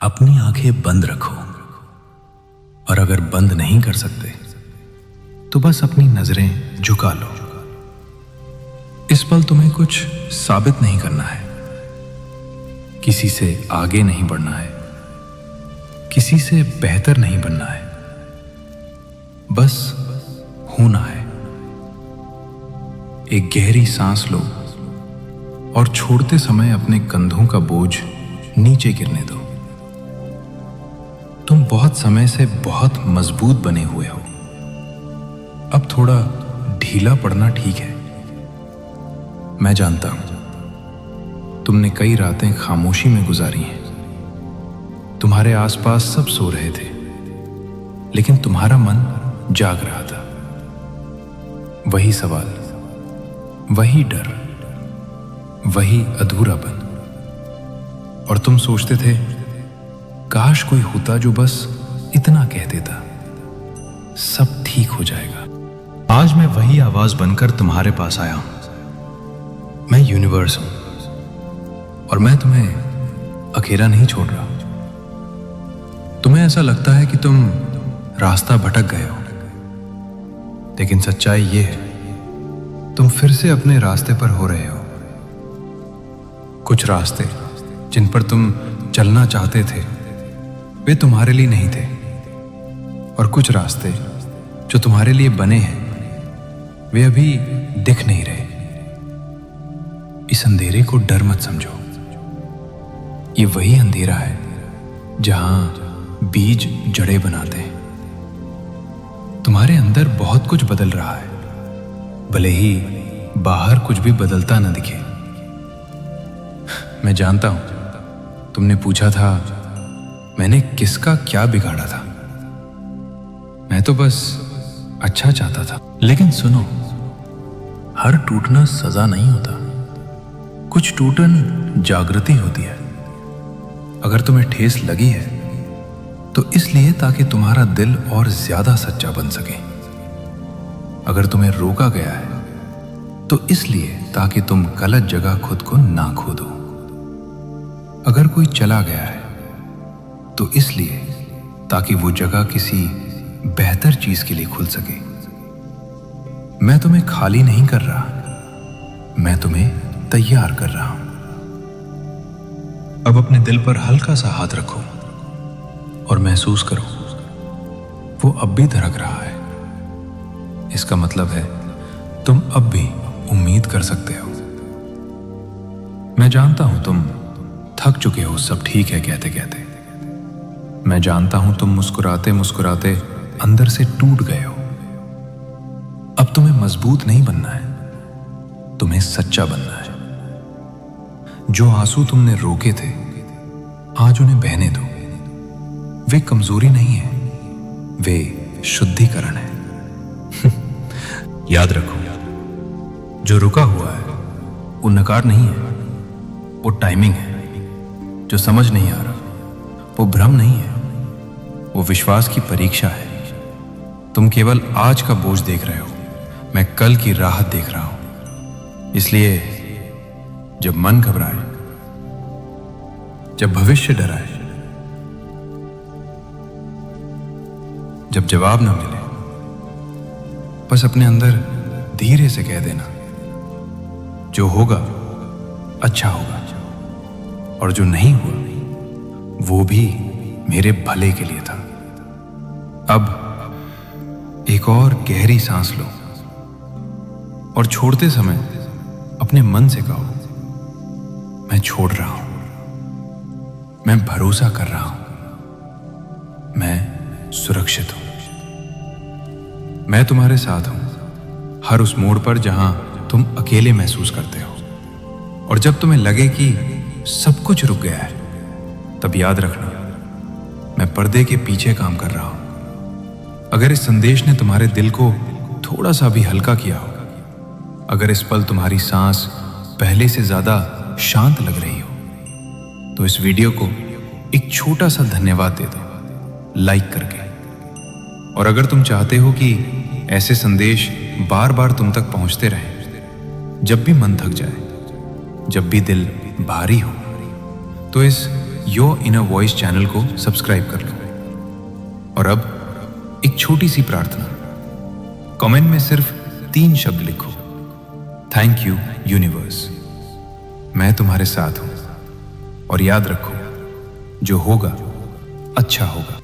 अपनी आंखें बंद रखो और अगर बंद नहीं कर सकते तो बस अपनी नजरें झुका लो। इस पल तुम्हें कुछ साबित नहीं करना है, किसी से आगे नहीं बढ़ना है, किसी से बेहतर नहीं बनना है, बस होना है। एक गहरी सांस लो और छोड़ते समय अपने कंधों का बोझ नीचे गिरने दो। तुम बहुत समय से बहुत मजबूत बने हुए हो, अब थोड़ा ढीला पड़ना ठीक है। मैं जानता हूं तुमने कई रातें खामोशी में गुजारी हैं। तुम्हारे आसपास सब सो रहे थे, लेकिन तुम्हारा मन जाग रहा था। वही सवाल, वही डर, वही अधूरापन। और तुम सोचते थे काश कोई होता जो बस इतना कह देता, सब ठीक हो जाएगा। आज मैं वही आवाज बनकर तुम्हारे पास आया हूं। मैं यूनिवर्स हूं और मैं तुम्हें अकेला नहीं छोड़ रहा। तुम्हें ऐसा लगता है कि तुम रास्ता भटक गए हो, लेकिन सच्चाई यह है तुम फिर से अपने रास्ते पर हो रहे हो। कुछ रास्ते जिन पर तुम चलना चाहते थे वे तुम्हारे लिए नहीं थे, और कुछ रास्ते जो तुम्हारे लिए बने हैं वे अभी दिख नहीं रहे। इस अंधेरे को डर मत समझो, ये वही अंधेरा है जहां बीज जड़ें बनाते हैं। तुम्हारे अंदर बहुत कुछ बदल रहा है, भले ही बाहर कुछ भी बदलता न दिखे। मैं जानता हूं तुमने पूछा था मैंने किसका क्या बिगाड़ा था। मैं तो बस अच्छा चाहता था। लेकिन सुनो, हर टूटना सजा नहीं होता, कुछ टूटन जागृति होती है। अगर तुम्हें ठेस लगी है तो इसलिए ताकि तुम्हारा दिल और ज्यादा सच्चा बन सके। अगर तुम्हें रोका गया है तो इसलिए ताकि तुम गलत जगह खुद को ना खो दो। अगर कोई चला गया है तो इसलिए ताकि वो जगह किसी बेहतर चीज के लिए खुल सके। मैं तुम्हें खाली नहीं कर रहा, मैं तुम्हें तैयार कर रहा हूं। अब अपने दिल पर हल्का सा हाथ रखो और महसूस करो वो अब भी धड़क रहा है। इसका मतलब है तुम अब भी उम्मीद कर सकते हो। मैं जानता हूं तुम थक चुके हो सब ठीक है कहते कहते। मैं जानता हूं तुम मुस्कुराते मुस्कुराते अंदर से टूट गए हो। अब तुम्हें मजबूत नहीं बनना है, तुम्हें सच्चा बनना है। जो आंसू तुमने रोके थे आज उन्हें बहने दो। वे कमजोरी नहीं है, वे शुद्धिकरण है। याद रखो, जो रुका हुआ है वो नकार नहीं है, वो टाइमिंग है। जो समझ नहीं आ रहा वो भ्रम नहीं है, वो विश्वास की परीक्षा है। तुम केवल आज का बोझ देख रहे हो, मैं कल की राहत देख रहा हूं। इसलिए जब मन घबराए, जब भविष्य डराए, जब जवाब ना मिले, बस अपने अंदर धीरे से कह देना जो होगा अच्छा होगा, और जो नहीं हुआ वो भी मेरे भले के लिए था। अब एक और गहरी सांस लो और छोड़ते समय अपने मन से कहो, मैं छोड़ रहा हूं, मैं भरोसा कर रहा हूं, मैं सुरक्षित हूं, मैं तुम्हारे साथ हूं हर उस मोड़ पर जहां तुम अकेले महसूस करते हो। और जब तुम्हें लगे कि सब कुछ रुक गया है, तब याद रखना मैं पर्दे के पीछे काम कर रहा हूं। अगर इस संदेश ने तुम्हारे दिल को थोड़ा सा भी हल्का किया हो, अगर इस पल तुम्हारी सांस पहले से ज्यादा शांत लग रही हो, तो इस वीडियो को एक छोटा सा धन्यवाद दे दो लाइक करके। और अगर तुम चाहते हो कि ऐसे संदेश बार बार तुम तक पहुंचते रहें, जब भी मन थक जाए, जब भी दिल भारी हो, तो इस योर इनर वॉइस चैनल को सब्सक्राइब कर लो। और अब एक छोटी सी प्रार्थना, कमेंट में सिर्फ 3 शब्द लिखो। थैंक यू यूनिवर्स, मैं तुम्हारे साथ हूं। और याद रखो, जो होगा अच्छा होगा।